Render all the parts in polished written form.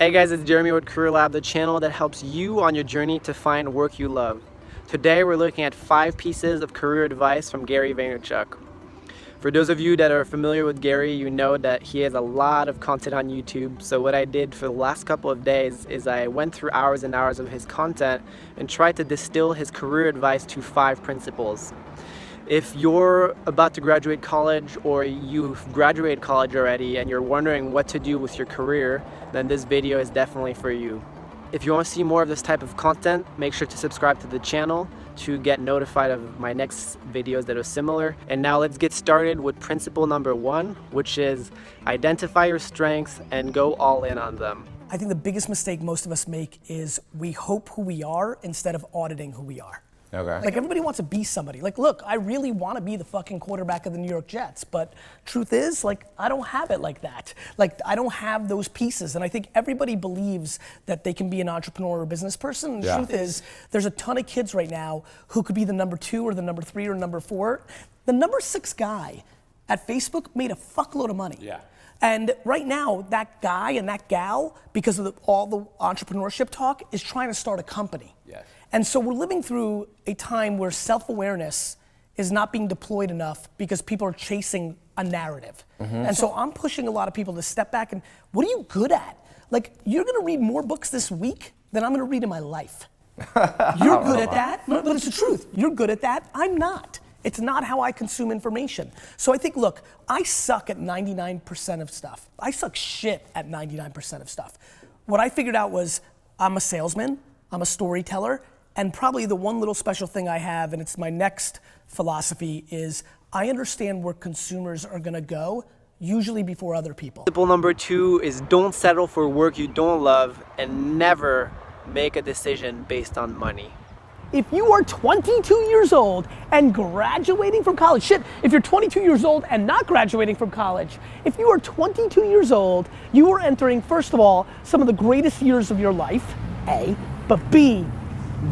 Hey guys, it's Jeremy with Career Lab, the channel that helps you on your journey to find work you love. Today we're looking at 5 pieces of career advice from Gary Vaynerchuk. For those of you that are familiar with Gary, you know that he has a lot of content on YouTube. So what I did for the last couple of days is I went through hours and hours of his content and tried to distill his career advice to 5 principles. If you're about to graduate college or you've graduated college already and you're wondering what to do with your career, then this video is definitely for you. If you want to see more of this type of content, make sure to subscribe to the channel to get notified of my next videos that are similar. And now let's get started with principle number 1, which is identify your strengths and go all in on them. I think the biggest mistake most of us make is we hope who we are instead of auditing who we are. Okay. Like everybody wants to be somebody. Like, look, I really want to be the fucking quarterback of the New York Jets, but truth is, like, I don't have it like that. Like, I don't have those pieces. And I think everybody believes that they can be an entrepreneur or business person. And the truth is, there's a ton of kids right now who could be the number 2 or the number 3 or number 4. The number 6 guy at Facebook made a fuckload of money. Yeah. And right now, that guy and that gal, because of all the entrepreneurship talk, is trying to start a company. Yes. And so we're living through a time where self-awareness is not being deployed enough because people are chasing a narrative. And so I'm pushing a lot of people to step back and, what are you good at? Like, you're gonna read more books this week than I'm gonna read in my life. You're good at that, but it's the truth. You're good at that, I'm not. It's not how I consume information. So I think, look, I suck at 99% of stuff. I suck shit at 99% of stuff. What I figured out was I'm a salesman, I'm a storyteller, and probably the one little special thing I have, and it's my next philosophy, is I understand where consumers are gonna go, usually before other people. Principle number 2 is don't settle for work you don't love and never make a decision based on money. If you are 22 years old and graduating from college, shit, if you're 22 years old and not graduating from college, if you are 22 years old, you are entering, first of all, some of the greatest years of your life, A, but B,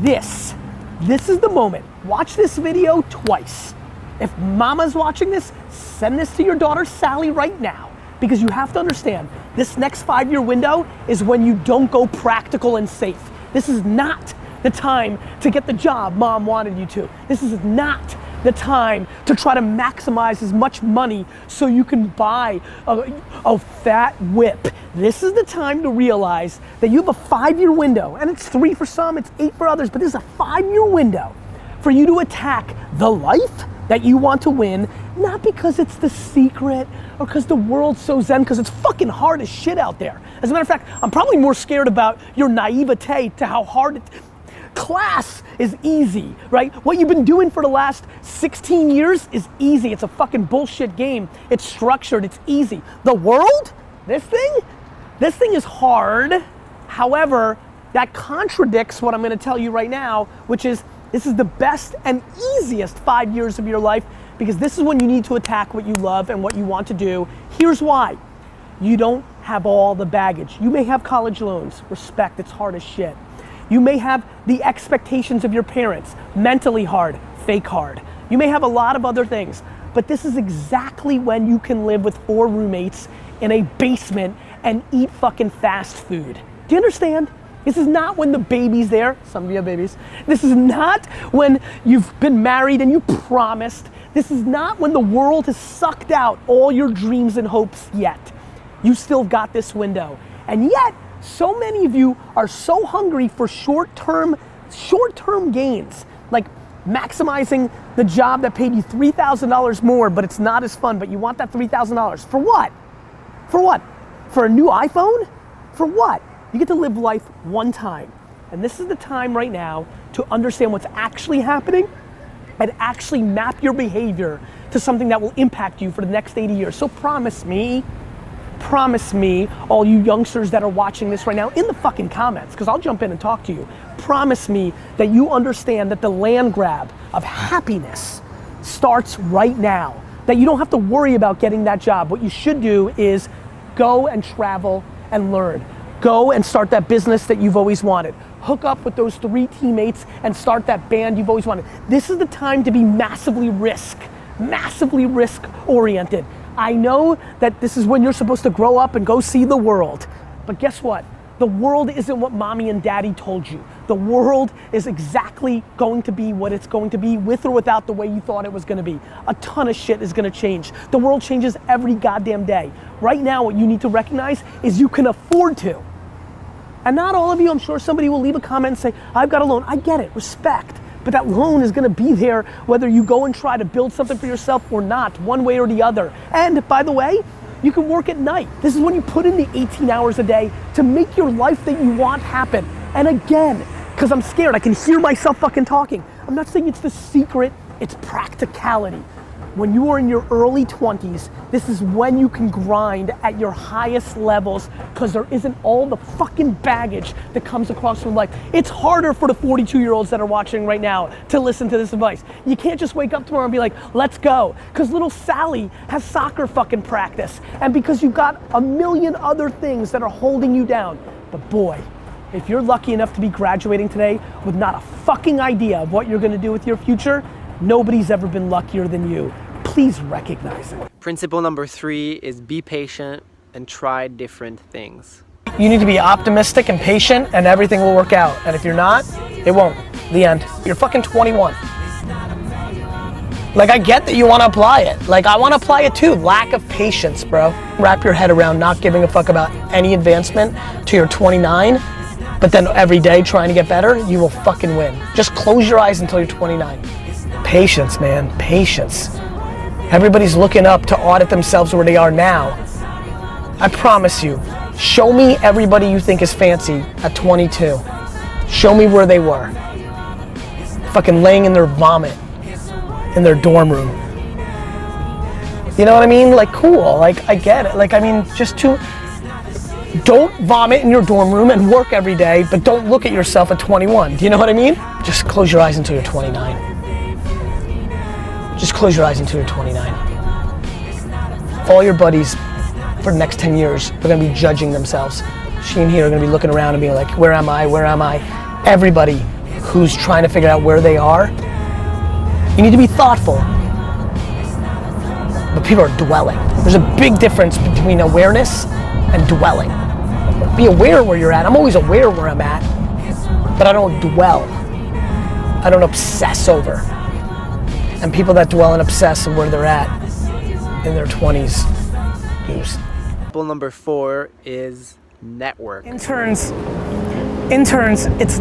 this is the moment. Watch this video twice. If mama's watching this, send this to your daughter Sally right now, because you have to understand, this next 5-year window is when you don't go practical and safe. This is not the time to get the job mom wanted you to. This is not the time to try to maximize as much money so you can buy a fat whip. This is the time to realize that you have a 5-year window, and it's 3 for some, it's 8 for others, but this is a 5-year window for you to attack the life that you want to win, not because it's the secret or because the world's so zen, because it's fucking hard as shit out there. As a matter of fact, I'm probably more scared about your naivete to how hard it. Class is easy, right? What you've been doing for the last 16 years is easy. It's a fucking bullshit game. It's structured, it's easy. The world, this thing is hard. However, that contradicts what I'm gonna tell you right now, which is this is the best and easiest 5 years of your life, because this is when you need to attack what you love and what you want to do. Here's why. You don't have all the baggage. You may have college loans, respect, it's hard as shit. You may have the expectations of your parents, mentally hard, fake hard. You may have a lot of other things, but this is exactly when you can live with 4 roommates in a basement and eat fucking fast food. Do you understand? This is not when the baby's there. Some of you have babies. This is not when you've been married and you promised. This is not when the world has sucked out all your dreams and hopes yet. You still got this window. And yet, so many of you are so hungry for short-term gains, like maximizing the job that paid you $3,000 more, but it's not as fun, but you want that $3,000. For what? For what? For a new iPhone? For what? You get to live life one time. And this is the time right now to understand what's actually happening and actually map your behavior to something that will impact you for the next 80 years. So promise me, all you youngsters that are watching this right now, in the fucking comments, because I'll jump in and talk to you, promise me that you understand that the land grab of happiness starts right now, that you don't have to worry about getting that job. What you should do is go and travel and learn. Go and start that business that you've always wanted. Hook up with those 3 teammates and start that band you've always wanted. This is the time to be massively risk oriented. I know that this is when you're supposed to grow up and go see the world, but guess what? The world isn't what mommy and daddy told you. The world is exactly going to be what it's going to be, with or without the way you thought it was gonna be. A ton of shit is gonna change. The world changes every goddamn day. Right now, what you need to recognize is you can afford to. And not all of you, I'm sure somebody will leave a comment and say, I've got a loan. I get it, respect. But that loan is gonna be there whether you go and try to build something for yourself or not, one way or the other. And by the way, you can work at night. This is when you put in the 18 hours a day to make your life that you want happen. And again, because I'm scared, I can hear myself fucking talking. I'm not saying it's the secret, it's practicality. When you are in your early 20s, this is when you can grind at your highest levels, because there isn't all the fucking baggage that comes across from life. It's harder for the 42-year-olds that are watching right now to listen to this advice. You can't just wake up tomorrow and be like, let's go. Because little Sally has soccer fucking practice, and because you've got a million other things that are holding you down. But boy, if you're lucky enough to be graduating today with not a fucking idea of what you're gonna do with your future, nobody's ever been luckier than you. Please recognize it. Principle number 3 is be patient and try different things. You need to be optimistic and patient, and everything will work out. And if you're not, it won't. The end. You're fucking 21. Like, I get that you want to apply it. Like, I want to apply it too. Lack of patience, bro. Wrap your head around not giving a fuck about any advancement till you're 29, but then every day trying to get better, you will fucking win. Just close your eyes until you're 29. Patience, man, patience. Everybody's looking up to audit themselves where they are now. I promise you, show me everybody you think is fancy at 22. Show me where they were. Fucking laying in their vomit in their dorm room. You know what I mean? Like, cool, like, I get it. Like, I mean, don't vomit in your dorm room and work every day, but don't look at yourself at 21. Do you know what I mean? Just close your eyes until you're 29. Just close your eyes until you're 29. All your buddies for the next 10 years are gonna be judging themselves. She and he are gonna be looking around and being like, where am I, where am I? Everybody who's trying to figure out where they are, you need to be thoughtful. But people are dwelling. There's a big difference between awareness and dwelling. Be aware where you're at. I'm always aware where I'm at, but I don't dwell. I don't obsess over. And people that dwell and obsess on where they're at in their 20s, lose. Principle number 4 is network. Interns, it's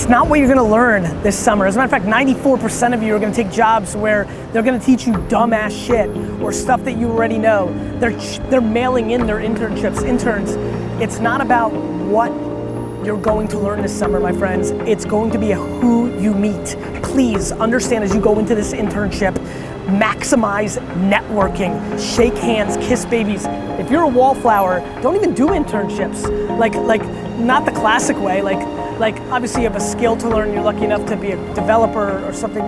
not what you're gonna learn this summer. As a matter of fact, 94% of you are gonna take jobs where they're gonna teach you dumbass shit or stuff that you already know. They're mailing in their internships. Interns, it's not about what you're going to learn this summer, my friends. It's going to be who you meet. Please understand as you go into this internship, maximize networking, shake hands, kiss babies. If you're a wallflower, don't even do internships. Like not the classic way, like obviously you have a skill to learn, you're lucky enough to be a developer or something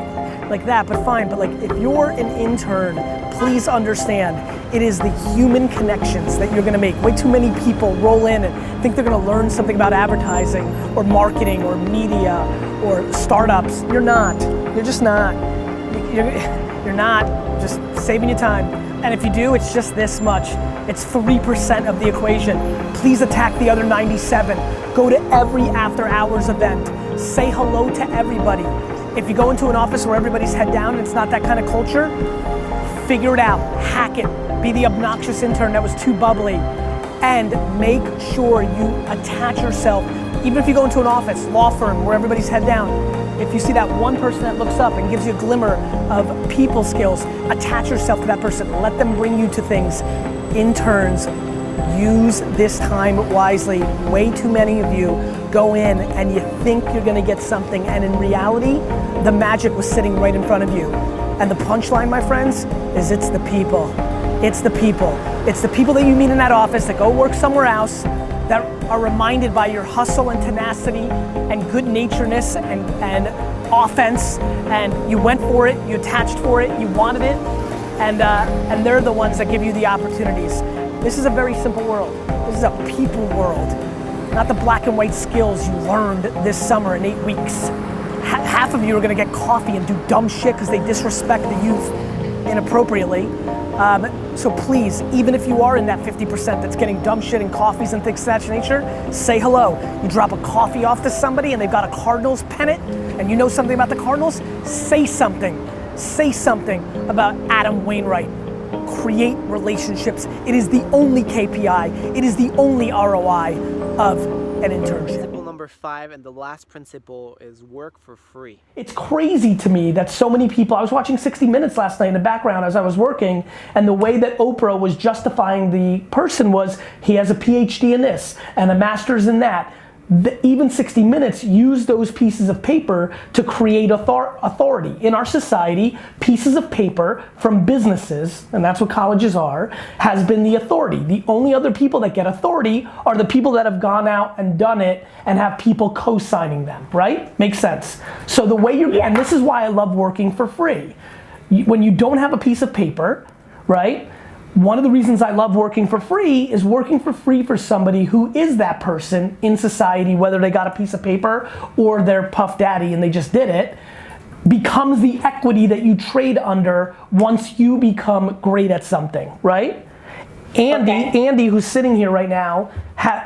like that, but fine. But like, if you're an intern, please understand, it is the human connections that you're gonna make. Way too many people roll in and think they're gonna learn something about advertising or marketing or media or startups. You're not. You're just not. You're not. Just saving you time. And if you do, it's just this much. It's 3% of the equation. Please attack the other 97. Go to every after hours event. Say hello to everybody. If you go into an office where everybody's head down and it's not that kind of culture, figure it out, hack it. Be the obnoxious intern that was too bubbly. And make sure you attach yourself. Even if you go into an office, law firm, where everybody's head down, if you see that one person that looks up and gives you a glimmer of people skills, attach yourself to that person. Let them bring you to things. Interns, use this time wisely. Way too many of you go in and you think you're gonna get something, and in reality, the magic was sitting right in front of you. And the punchline, my friends, is it's the people. It's the people. It's the people that you meet in that office that go work somewhere else, that are reminded by your hustle and tenacity and good-naturedness and offense, and you went for it, you attached for it, you wanted it, and they're the ones that give you the opportunities. This is a very simple world. This is a people world, not the black and white skills you learned this summer in 8 weeks. Half of you are gonna get coffee and do dumb shit because they disrespect the youth inappropriately. So please, even if you are in that 50% that's getting dumb shit in coffees and things of that nature, say hello. You drop a coffee off to somebody and they've got a Cardinals pennant and you know something about the Cardinals, say something. Say something about Adam Wainwright. Create relationships. It is the only KPI. It is the only ROI of an internship. Principle number 5 and the last principle is work for free. It's crazy to me that so many people, I was watching 60 Minutes last night in the background as I was working, and the way that Oprah was justifying the person was, he has a PhD in this and a master's in that. Even 60 Minutes use those pieces of paper to create authority. In our society, pieces of paper from businesses, and that's what colleges are, has been the authority. The only other people that get authority are the people that have gone out and done it and have people co-signing them, right? Makes sense. So the way and this is why I love working for free. When you don't have a piece of paper, right? One of the reasons I love working for free is working for free for somebody who is that person in society, whether they got a piece of paper or they're Puff Daddy and they just did it, becomes the equity that you trade under once you become great at something, right? Andy, who's sitting here right now,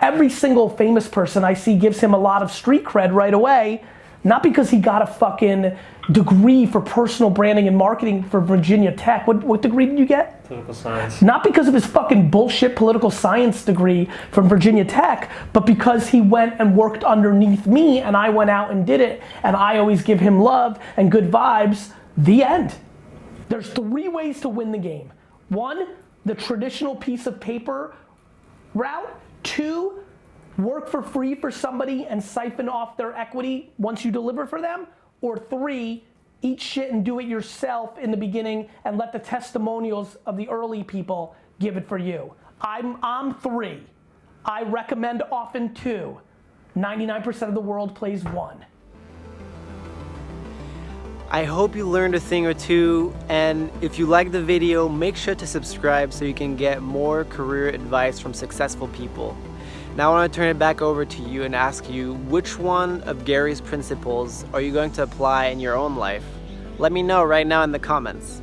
every single famous person I see gives him a lot of street cred right away, not because he got a fucking degree for personal branding and marketing for Virginia Tech. What degree did you get? Political science. Not because of his fucking bullshit political science degree from Virginia Tech, but because he went and worked underneath me and I went out and did it, and I always give him love and good vibes. The end. There's 3 ways to win the game. 1, the traditional piece of paper route. 2, work for free for somebody and siphon off their equity once you deliver for them. Or 3, eat shit and do it yourself in the beginning and let the testimonials of the early people give it for you. I'm 3. I recommend often 2. 99% of the world plays 1. I hope you learned a thing or two, and if you like the video, make sure to subscribe so you can get more career advice from successful people. Now I want to turn it back over to you and ask you, which one of Gary's principles are you going to apply in your own life? Let me know right now in the comments.